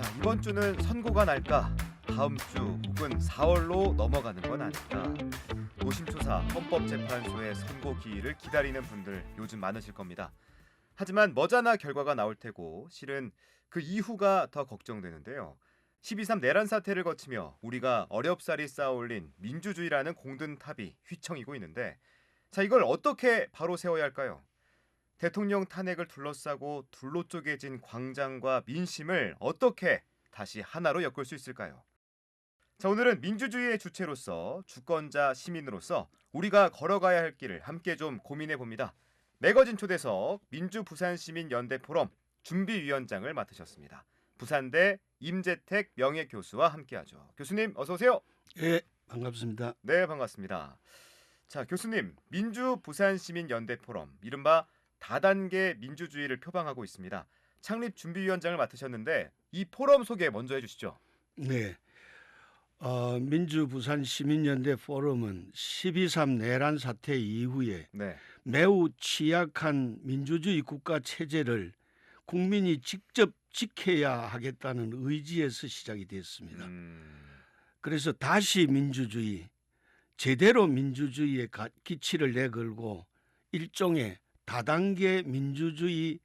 자, 이번 주는 선고가 날까? 다음 주 혹은 4월로 넘어가는 건 아닐까? 노심초사 헌법재판소의 선고 기일을 기다리는 분들 요즘 많으실 겁니다. 하지만 머지않아 결과가 나올 테고 실은 그 이후가 더 걱정되는데요. 12.3 내란 사태를 거치며 우리가 어렵사리 쌓아올린 민주주의라는 공든탑이 휘청이고 있는데, 자, 이걸 어떻게 바로 세워야 할까요? 대통령 탄핵을 둘러싸고 둘로 쪼개진 광장과 민심을 어떻게 다시 하나로 엮을 수 있을까요? 자, 오늘은 민주주의의 주체로서, 주권자 시민으로서 우리가 걸어가야 할 길을 함께 좀 고민해 봅니다. 매거진 초대석 민주부산시민연대 포럼 준비위원장을 맡으셨습니다. 부산대 임재택 명예교수와 함께하죠. 교수님 어서 오세요. 예, 반갑습니다. 네, 반갑습니다. 자, 교수님, 민주부산시민연대 포럼, 이른바 다단계 민주주의를 표방하고 있습니다. 창립 준비위원장을 맡으셨는데 이 포럼 소개 먼저 해주시죠. 네, 민주부산 시민연대 포럼은 12.3 내란 사태 이후에 네. 매우 취약한 민주주의 국가 체제를 국민이 직접 지켜야 하겠다는 의지에서 시작이 됐습니다. 그래서 다시 민주주의, 제대로 민주주의의 기치를 내걸고 일종의 다단계 민주주의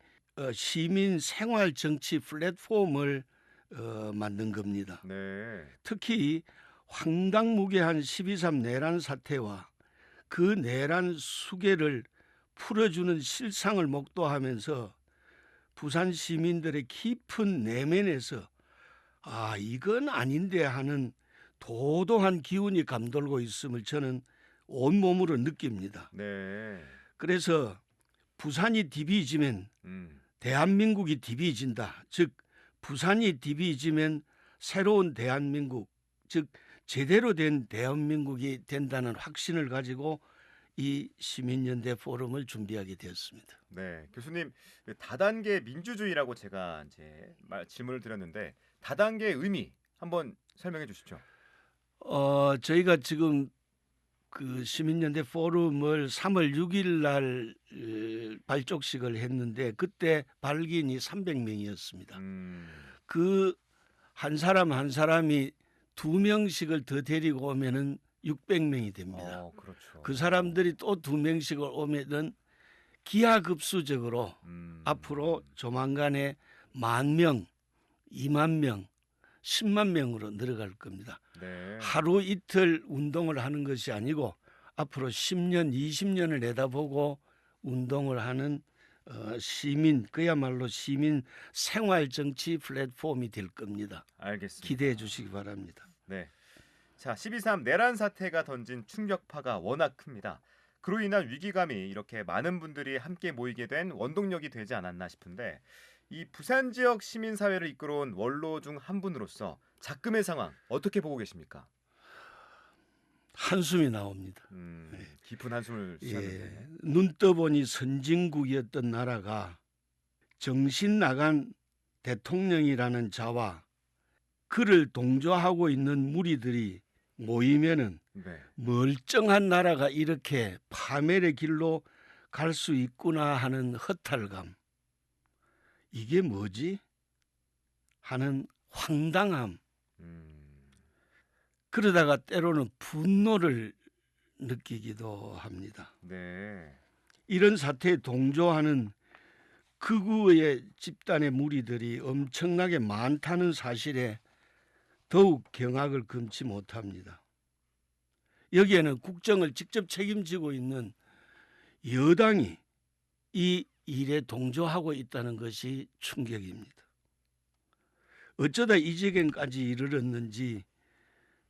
시민 생활 정치 플랫폼을 만든 겁니다. 네. 특히 황당무계한 12.3 내란 사태와 그 내란 수계를 풀어주는 실상을 목도하면서 부산 시민들의 깊은 내면에서 이건 아닌데 하는 도도한 기운이 감돌고 있음을 저는 온몸으로 느낍니다. 네. 그래서 부산이 디비지면 대한민국이 디비진다. 즉 부산이 디비지면 새로운 대한민국, 즉 제대로 된 대한민국이 된다는 확신을 가지고 이 시민연대 포럼을 준비하게 되었습니다. 네, 교수님, 다단계 민주주의라고 제가 이제 질문을 드렸는데 다단계의 의미 한번 설명해 주시죠. 저희가 지금 그 시민연대 포럼을 3월 6일 날 발족식을 했는데 그때 발기인이 300명이었습니다. 그 한 사람 한 사람이 2명씩을 더 데리고 오면은 600명이 됩니다. 그렇죠. 그 사람들이 또 2명씩을 오면은 기하급수적으로 앞으로 조만간에 10,000명, 20,000명, 10만 명으로 늘어갈 겁니다. 네. 하루 이틀 운동을 하는 것이 아니고 앞으로 10년, 20년을 내다보고 운동을 하는 시민, 그야말로 시민 생활 정치 플랫폼이 될 겁니다. 알겠습니다. 기대해 주시기 바랍니다. 네. 자, 12.3 내란 사태가 던진 충격파가 워낙 큽니다. 그로 인한 위기감이 이렇게 많은 분들이 함께 모이게 된 원동력이 되지 않았나 싶은데, 이 부산 지역 시민사회를 이끌어온 원로 중 한 분으로서 작금의 상황 어떻게 보고 계십니까? 한숨이 나옵니다. 깊은 한숨을 쉬었는데. 눈 떠보니 선진국이었던 나라가 정신 나간 대통령이라는 자와 그를 동조하고 있는 무리들이 모이면은 네. 멀쩡한 나라가 이렇게 파멸의 길로 갈 수 있구나 하는 허탈감. 이게 뭐지? 하는 황당함. 그러다가 때로는 분노를 느끼기도 합니다. 네. 이런 사태에 동조하는 극우의 집단의 무리들이 엄청나게 많다는 사실에 더욱 경악을 금치 못합니다. 여기에는 국정을 직접 책임지고 있는 여당이 이 일에 동조하고 있다는 것이 충격입니다. 어쩌다 이 지경까지 이르렀는지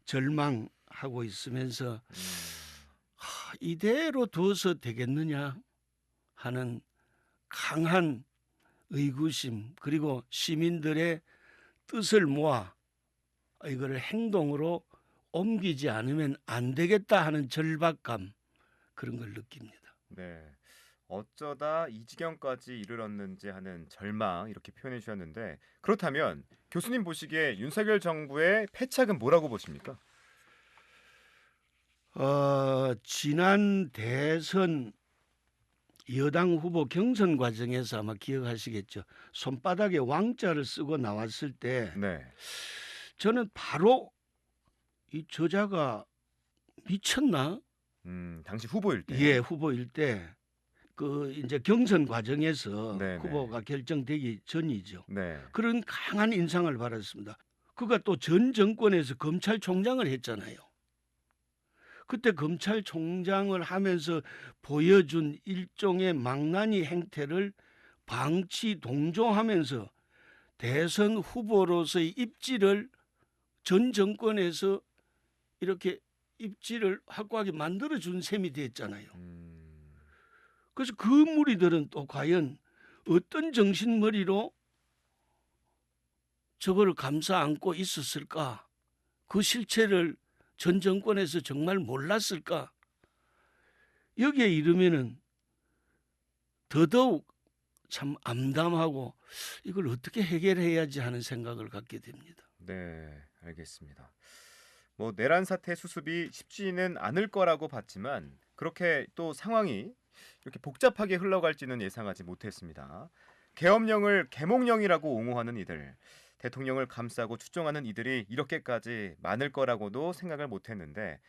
절망하고 있으면서 이대로 둬서 되겠느냐 하는 강한 의구심, 그리고 시민들의 뜻을 모아 이거를 행동으로 옮기지 않으면 안 되겠다 하는 절박감, 그런 걸 느낍니다. 네. 어쩌다 이 지경까지 이르렀는지 하는 절망, 이렇게 표현해 주셨는데, 그렇다면 교수님 보시기에 윤석열 정부의 패착은 뭐라고 보십니까? 지난 대선 여당 후보 경선 과정에서 아마 기억하시겠죠. 손바닥에 왕자를 쓰고 나왔을 때 네. 저는 바로 이 저자가 미쳤나? 당시 후보일 때. 예, 후보일 때 그 이제 경선 과정에서 네네. 후보가 결정되기 전이죠. 네. 그런 강한 인상을 받았습니다. 그가 또 전 정권에서 검찰총장을 했잖아요. 그때 검찰총장을 하면서 보여준 일종의 망나니 행태를 방치 동조하면서 대선 후보로서의 입지를 전 정권에서 이렇게 입지를 확고하게 만들어준 셈이 됐잖아요. 그래서 그 무리들은 또 과연 어떤 정신머리로 저거를 감싸 안고 있었을까? 그 실체를 전 정권에서 정말 몰랐을까? 여기에 이르면은 더더욱 참 암담하고 이걸 어떻게 해결해야지 하는 생각을 갖게 됩니다. 네, 알겠습니다. 뭐 내란 사태 수습이 쉽지는 않을 거라고 봤지만 그렇게 또 상황이 이렇게 복잡하게 흘러갈지는 예상하지 못했습니다. 계엄령을 계몽령이라고 옹호하는 이들, 대통령을 감싸고 추종하는 이들이 이렇게까지 많을 거라고도 생각을 못했는데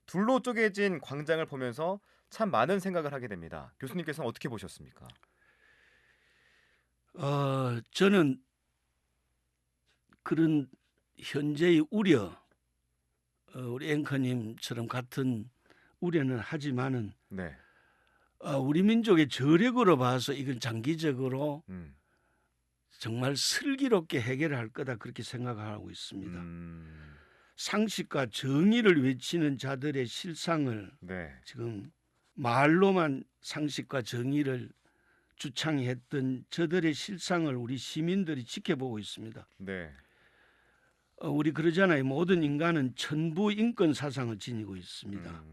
둘로 쪼개진 광장을 보면서 참 많은 생각을 하게 됩니다. 교수님께서는 어떻게 보셨습니까? 저는 그런 현재의 우려, 우리 앵커님처럼 같은 우려는 하지만은 네. 우리 민족의 저력으로 봐서 이건 장기적으로 음. 정말 슬기롭게 해결할 거다 그렇게 생각하고 있습니다. 상식과 정의를 외치는 자들의 실상을 네. 지금 말로만 상식과 정의를 주창했던 저들의 실상을 우리 시민들이 지켜보고 있습니다. 네. 우리 그러잖아요. 모든 인간은 천부 인권 사상을 지니고 있습니다.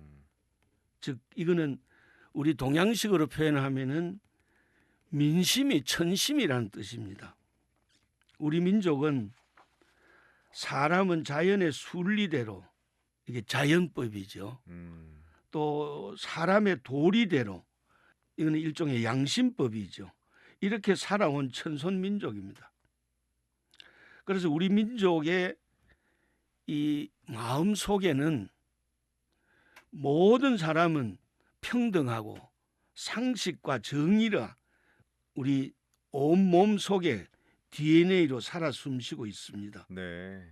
즉 이거는 우리 동양식으로 표현하면은 민심이 천심이라는 뜻입니다. 우리 민족은 사람은 자연의 순리대로, 이게 자연법이죠. 또 사람의 도리대로, 이거는 일종의 양심법이죠. 이렇게 살아온 천손 민족입니다. 그래서 우리 민족의 이 마음 속에는 모든 사람은 평등하고 상식과 정의라 우리 온몸 속에 DNA로 살아 숨쉬고 있습니다. 네.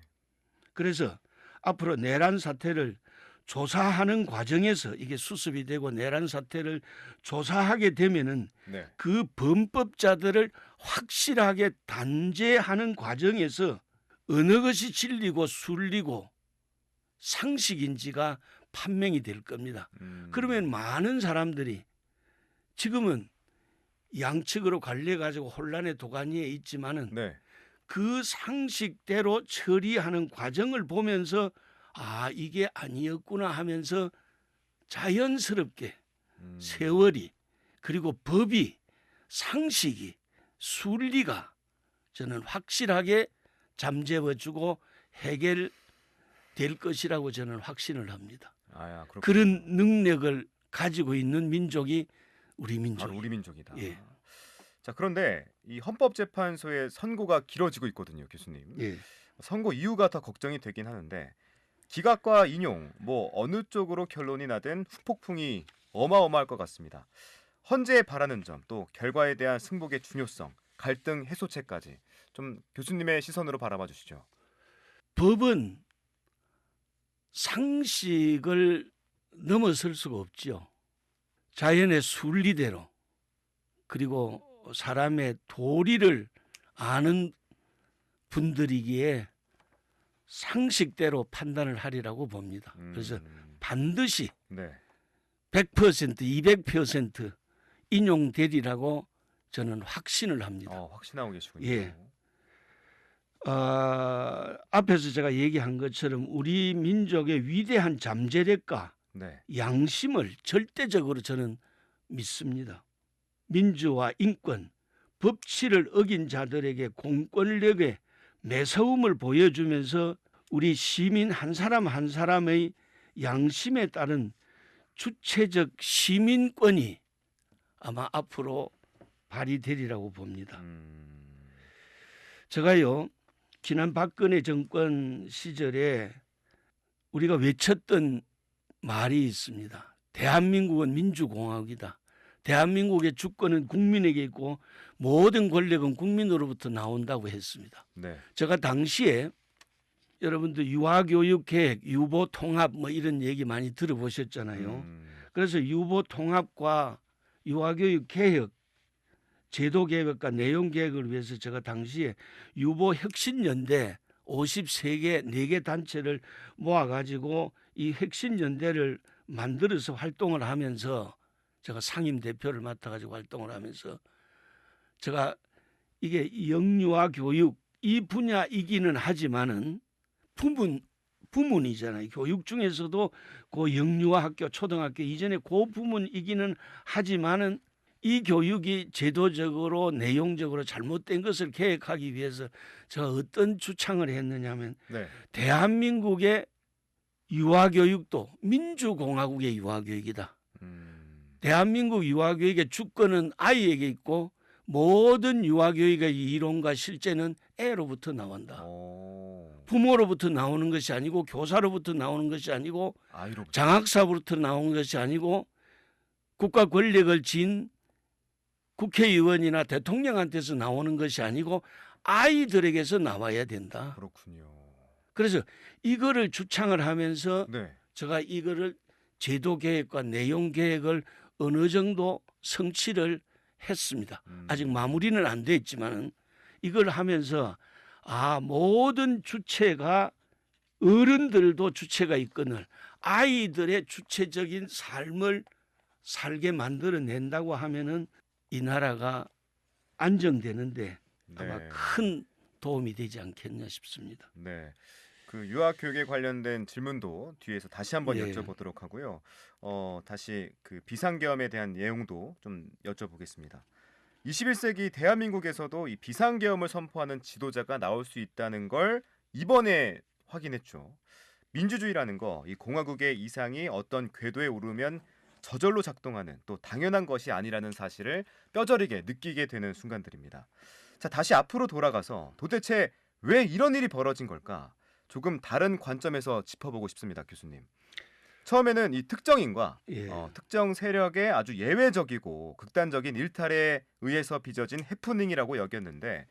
그래서 앞으로 내란 사태를 조사하는 과정에서 이게 수습이 되고 내란 사태를 조사하게 되면은 네. 그 범법자들을 확실하게 단죄하는 과정에서 어느 것이 진리고 순리고 상식인지가 판명이 될 겁니다. 그러면 많은 사람들이 지금은 양측으로 갈려가지고 혼란의 도가니에 있지만은 네. 그 상식대로 처리하는 과정을 보면서 아 이게 아니었구나 하면서 자연스럽게 세월이 그리고 법이 상식이 순리가 저는 확실하게 잠재워주고 해결될 것이라고 저는 확신을 합니다. 그렇군요. 그런 능력을 가지고 있는 민족이 우리 바로 민족이에요. 우리 민족이다. 예. 자, 그런데 이 헌법재판소의 선고가 길어지고 있거든요, 교수님. 예. 선고 이유가 더 걱정이 되긴 하는데 기각과 인용 뭐 어느 쪽으로 결론이 나든 후폭풍이 어마어마할 것 같습니다. 헌재에 바라는 점 또 결과에 대한 승복의 중요성, 갈등 해소책까지 좀 교수님의 시선으로 바라봐 주시죠. 법은 상식을 넘어설 수가 없죠. 자연의 순리대로 그리고 사람의 도리를 아는 분들이기에 상식대로 판단을 하리라고 봅니다. 그래서 반드시 네. 100%, 200% 인용되리라고 저는 확신을 합니다. 확신하고 계시군요. 예. 앞에서 제가 얘기한 것처럼 우리 민족의 위대한 잠재력과 네. 양심을 절대적으로 저는 믿습니다. 민주화, 인권, 법치를 어긴 자들에게 공권력의 매서움을 보여주면서 우리 시민 한 사람 한 사람의 양심에 따른 주체적 시민권이 아마 앞으로 발휘되리라고 봅니다. 음. 제가요 지난 박근혜 정권 시절에 우리가 외쳤던 말이 있습니다. 대한민국은 민주공화국이다. 대한민국의 주권은 국민에게 있고 모든 권력은 국민으로부터 나온다고 했습니다. 네. 제가 당시에 여러분들 유아교육 계획, 유보 통합 뭐 이런 얘기 많이 들어보셨잖아요. 그래서 유보 통합과 유아교육 개혁, 제도 개혁과 내용 개혁을 위해서 제가 당시에 유보 혁신연대 53개 4개 단체를 모아가지고 이 혁신연대를 만들어서 활동을 하면서 제가 상임 대표를 맡아가지고 활동을 하면서 제가 이게 영유아 교육 이 분야이기는 하지만은 부문이잖아요. 교육 중에서도 그 영유아 학교, 초등학교 이전에 그 부문이기는 하지만은 이 교육이 제도적으로 내용적으로 잘못된 것을 개혁하기 위해서 제가 어떤 주창을 했느냐면 네. 대한민국의 유아교육도 민주공화국의 유아교육이다. 대한민국 유아교육의 주권은 아이에게 있고 모든 유아교육의 이론과 실제는 애로부터 나온다. 부모로부터 나오는 것이 아니고 교사로부터 나오는 것이 아니고 아이로부터. 장학사로부터 나오는 것이 아니고 국가 권력을 진 국회의원이나 대통령한테서 나오는 것이 아니고 아이들에게서 나와야 된다. 그렇군요. 그래서 이거를 주창을 하면서 네. 제가 이거를 제도 개혁과 내용 개혁을 어느 정도 성취를 했습니다. 아직 마무리는 안 됐지만 이걸 하면서 모든 주체가 어른들도 주체가 있거늘 아이들의 주체적인 삶을 살게 만들어낸다고 하면은 이 나라가 안정되는데 아마 네. 큰 도움이 되지 않겠냐 싶습니다. 네. 그 유아 교육에 관련된 질문도 뒤에서 다시 한번 예. 여쭤보도록 하고요. 다시 그 비상계엄에 대한 내용도 좀 여쭤보겠습니다. 21세기 대한민국에서도 이 비상계엄을 선포하는 지도자가 나올 수 있다는 걸 이번에 확인했죠. 민주주의라는 거, 이 공화국의 이상이 어떤 궤도에 오르면 저절로 작동하는 또 당연한 것이 아니라는 사실을 뼈저리게 느끼게 되는 순간들입니다. 자, 다시 앞으로 돌아가서 도대체 왜 이런 일이 벌어진 걸까? 조금 다른 관점에서 짚어보고 싶습니다, 교수님. 처음에는 이 특정인과 예. 특정 세력의 아주 예외적이고 극단적인 일탈에 의해서 빚어진 해프닝이라고 여겼는데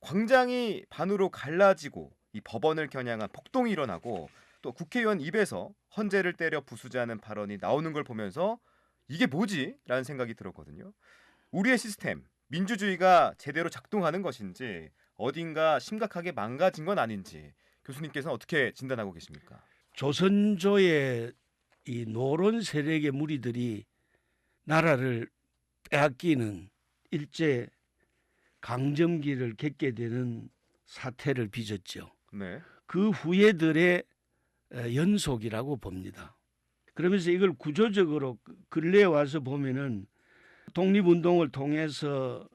광장이 반으로 갈라지고 이 법원을 겨냥한 폭동이 일어나고 또 국회의원 입에서 헌재를 때려 부수자는 발언이 나오는 걸 보면서 이게 뭐지? 라는 생각이 들었거든요. 우리의 시스템, 민주주의가 제대로 작동하는 것인지 어딘가 심각하게 망가진 건 아닌지 교수님께서는 어떻게 진단하고 계십니까? 조선조의 이 노론 세력의 무리들이 나라를 빼앗기는 일제 강점기를 겪게 되는 사태를 빚었죠. 네. 그 후예들의 연속이라고 봅니다. 그러면서 이걸 구조적으로 근래에 와서 보면은 독립운동을 통해서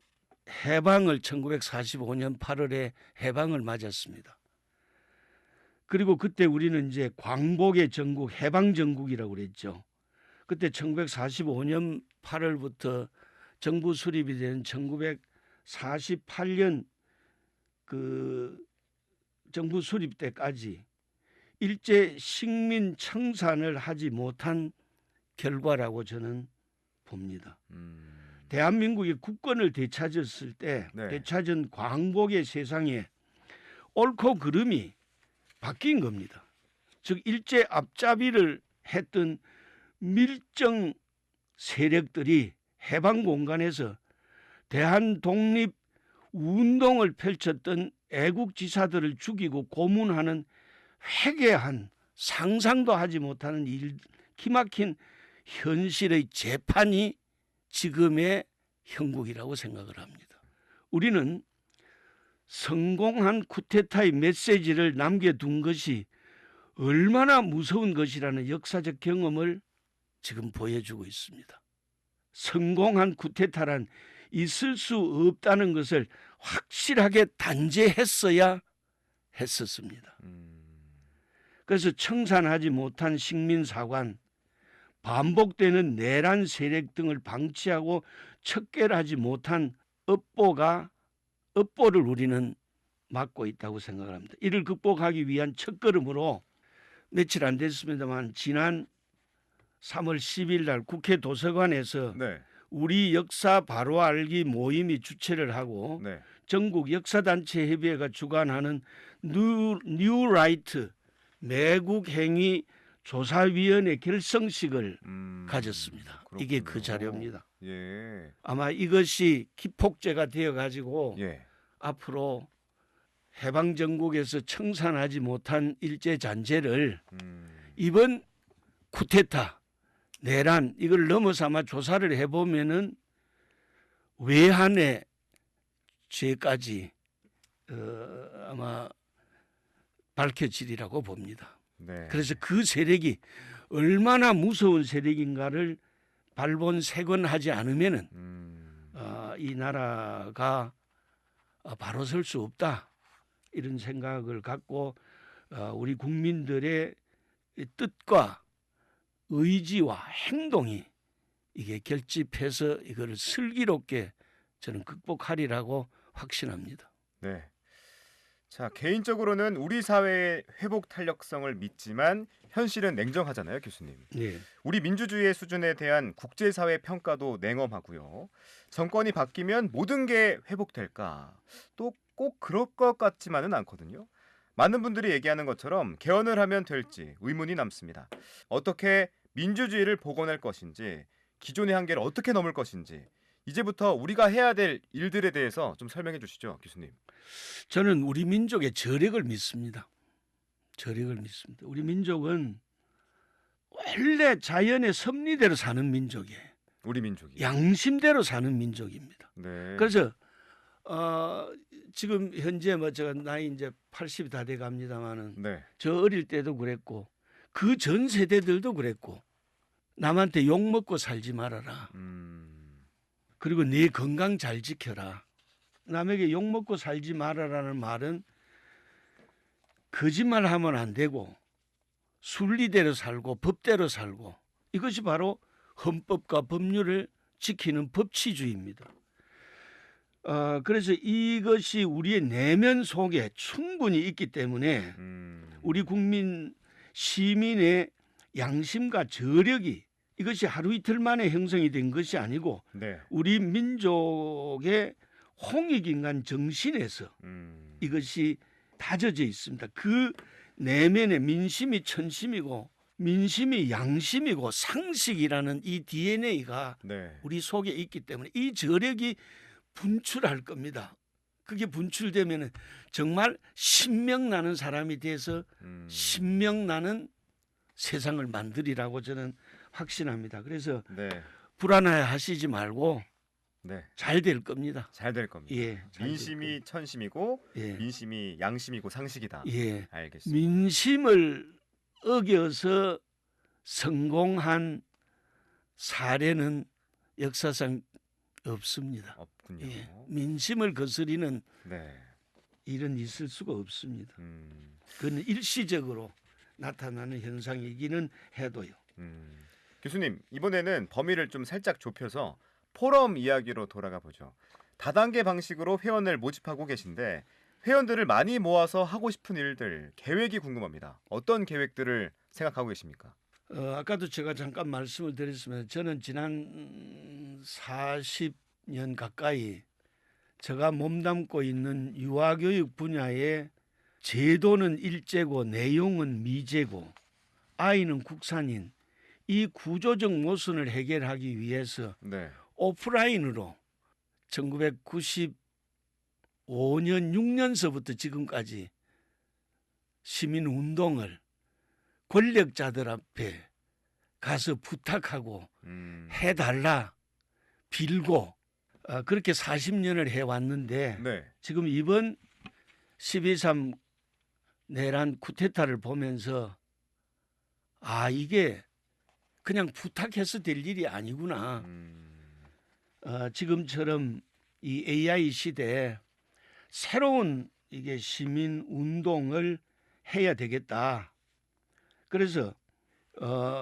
해방을 1945년 8월에 해방을 맞았습니다. 그리고 그때 우리는 이제 광복의 전국, 해방 전국이라고 그랬죠. 그때 1945년 8월부터 정부 수립이 된 1948년 그 정부 수립 때까지 일제 식민 청산을 하지 못한 결과라고 저는 봅니다. 대한민국이 국권을 되찾았을 때 네. 되찾은 광복의 세상에 옳고 그름이 바뀐 겁니다. 즉 일제 앞잡이를 했던 밀정 세력들이 해방 공간에서 대한 독립 운동을 펼쳤던 애국지사들을 죽이고 고문하는 회개한 상상도 하지 못하는 기막힌 현실의 재판이 지금의 형국이라고 생각을 합니다. 우리는 성공한 쿠데타의 메시지를 남겨둔 것이 얼마나 무서운 것이라는 역사적 경험을 지금 보여주고 있습니다. 성공한 쿠데타란 있을 수 없다는 것을 확실하게 단죄했어야 했었습니다. 그래서 청산하지 못한 식민사관, 반복되는 내란 세력 등을 방치하고 척결하지 못한 업보를 우리는 맡고 있다고 생각을 합니다. 이를 극복하기 위한 첫걸음으로 며칠 안 됐습니다만 지난 3월 10일 날 국회 도서관에서 네. 우리 역사 바로 알기 모임이 주최를 하고 네. 전국 역사단체 협의회가 주관하는 뉴라이트 매국행위 조사위원회 결성식을 가졌습니다. 이게 그 그렇군요. 자료입니다. 예. 아마 이것이 기폭제가 되어 가지고 예. 앞으로 해방 전국에서 청산하지 못한 일제 잔재를 이번 쿠데타 내란 이걸 넘어서 아마 조사를 해보면은 외환의 죄까지 아마 밝혀지리라고 봅니다. 네. 그래서 그 세력이 얼마나 무서운 세력인가를 발본색원하지 않으면은 이 나라가 바로 설 수 없다 이런 생각을 갖고 우리 국민들의 뜻과 의지와 행동이 이게 결집해서 이거를 슬기롭게 저는 극복하리라고 확신합니다. 네. 자, 개인적으로는 우리 사회의 회복 탄력성을 믿지만 현실은 냉정하잖아요, 교수님. 네. 우리 민주주의의 수준에 대한 국제사회 평가도 냉엄하고요. 정권이 바뀌면 모든 게 회복될까? 또 꼭 그럴 것 같지만은 않거든요. 많은 분들이 얘기하는 것처럼 개헌을 하면 될지 의문이 남습니다. 어떻게 민주주의를 복원할 것인지, 기존의 한계를 어떻게 넘을 것인지 이제부터 우리가 해야 될 일들에 대해서 좀 설명해 주시죠, 교수님. 저는 우리 민족의 저력을 믿습니다. 저력을 믿습니다. 우리 민족은 원래 자연의 섭리대로 사는 민족이에요. 우리 민족이. 양심대로 사는 민족입니다. 네. 그래서 지금 현재 뭐 제가 나이 이제 80이 다 돼 갑니다만은 네. 저 어릴 때도 그랬고 그 전 세대들도 그랬고 남한테 욕 먹고 살지 말아라. 그리고 네 건강 잘 지켜라. 남에게 욕 먹고 살지 말아라는 말은 거짓말하면 안 되고 순리대로 살고 법대로 살고 이것이 바로 헌법과 법률을 지키는 법치주의입니다. 그래서 이것이 우리의 내면 속에 충분히 있기 때문에 우리 국민 시민의 양심과 저력이 이것이 하루 이틀 만에 형성이 된 것이 아니고 네. 우리 민족의 홍익인간 정신에서 이것이 다져져 있습니다. 그 내면에 민심이 천심이고 민심이 양심이고 상식이라는 이 DNA가 네. 우리 속에 있기 때문에 이 저력이 분출할 겁니다. 그게 분출되면 정말 신명나는 사람이 돼서 신명나는 세상을 만들이라고 저는 확신합니다. 그래서 네. 불안해하시지 말고 네. 잘 될 겁니다. 잘 될 겁니다. 예, 잘 민심이 천심이고 예. 민심이 양심이고 상식이다. 예. 알겠습니다. 민심을 어겨서 성공한 사례는 역사상 없습니다. 없군요. 예. 민심을 거스리는 네. 일은 있을 수가 없습니다. 그건 일시적으로 나타나는 현상이기는 해도요. 교수님, 이번에는 범위를 좀 살짝 좁혀서 포럼 이야기로 돌아가 보죠. 다단계 방식으로 회원을 모집하고 계신데 회원들을 많이 모아서 하고 싶은 일들, 계획이 궁금합니다. 어떤 계획들을 생각하고 계십니까? 아까도 제가 잠깐 말씀을 드렸으면 저는 지난 40년 가까이 제가 몸담고 있는 유아교육 분야에 제도는 일제고 내용은 미제고 아이는 국산인 이 구조적 모순을 해결하기 위해서 네. 오프라인으로 1995년 6년서부터 지금까지 시민운동을 권력자들 앞에 가서 부탁하고 해달라 빌고 그렇게 40년을 해왔는데 네. 지금 이번 12.3 내란 쿠데타를 보면서 이게 그냥 부탁해서 될 일이 아니구나. 지금처럼 이 AI 시대에 새로운 이게 시민 운동을 해야 되겠다. 그래서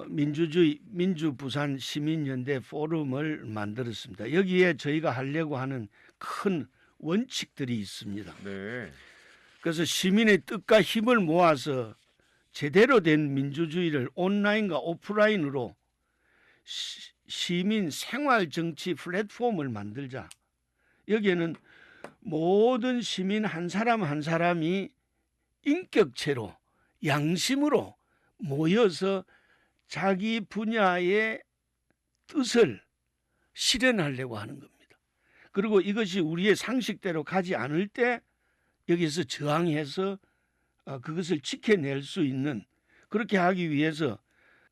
민주주의 민주부산 시민연대 포럼을 만들었습니다. 여기에 저희가 하려고 하는 큰 원칙들이 있습니다. 네. 그래서 시민의 뜻과 힘을 모아서 제대로 된 민주주의를 온라인과 오프라인으로 시민 생활 정치 플랫폼을 만들자. 여기에는 모든 시민 한 사람 한 사람이 인격체로 양심으로 모여서 자기 분야의 뜻을 실현하려고 하는 겁니다. 그리고 이것이 우리의 상식대로 가지 않을 때 여기서 저항해서 그것을 지켜낼 수 있는, 그렇게 하기 위해서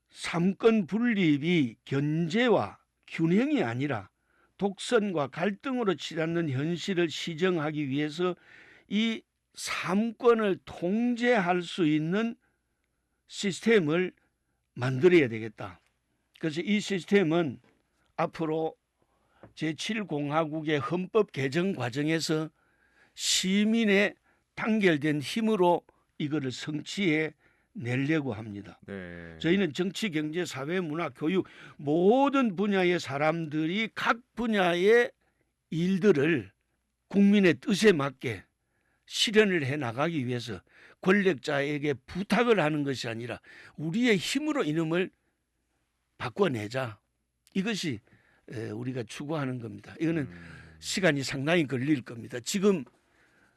삼권 분립이 견제와 균형이 아니라 독선과 갈등으로 치닫는 현실을 시정하기 위해서 이 삼권을 통제할 수 있는 시스템을 만들어야 되겠다. 그래서 이 시스템은 앞으로 제7공화국의 헌법 개정 과정에서 시민의 단결된 힘으로 이거를 성취해 내려고 합니다. 네. 저희는 정치, 경제, 사회, 문화, 교육 모든 분야의 사람들이 각 분야의 일들을 국민의 뜻에 맞게 실현을 해 나가기 위해서 권력자에게 부탁을 하는 것이 아니라 우리의 힘으로 이놈을 바꿔내자. 이것이 우리가 추구하는 겁니다. 이거는 시간이 상당히 걸릴 겁니다. 지금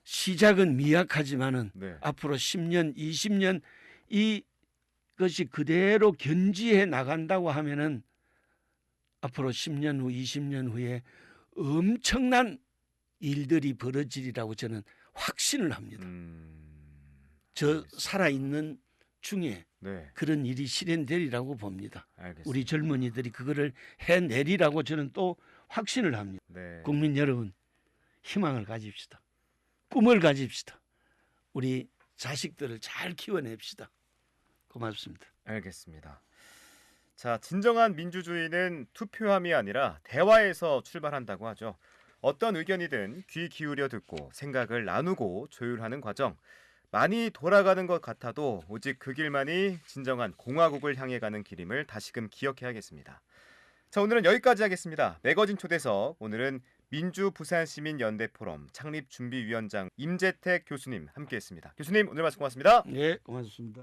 시작은 미약하지만은 네. 앞으로 10년, 20년 이것이 그대로 견지해 나간다고 하면은 앞으로 10년 후, 20년 후에 엄청난 일들이 벌어지리라고 저는 확신을 합니다. 저 살아있는 중에 네. 그런 일이 실현되리라고 봅니다. 알겠습니다. 우리 젊은이들이 그거를 해내리라고 저는 또 확신을 합니다. 네. 국민 여러분, 희망을 가집시다. 꿈을 가집시다. 우리 자식들을 잘 키워냅시다. 고맙습니다. 알겠습니다. 자, 진정한 민주주의는 투표함이 아니라 대화에서 출발한다고 하죠. 어떤 의견이든 귀 기울여 듣고 생각을 나누고 조율하는 과정. 많이 돌아가는 것 같아도 오직 그 길만이 진정한 공화국을 향해 가는 길임을 다시금 기억해야겠습니다. 자, 오늘은 여기까지 하겠습니다. 매거진 초대석, 오늘은 민주부산시민연대 포럼 창립준비위원장 임재택 교수님 함께했습니다. 교수님, 오늘 말씀 고맙습니다. 네, 고맙습니다.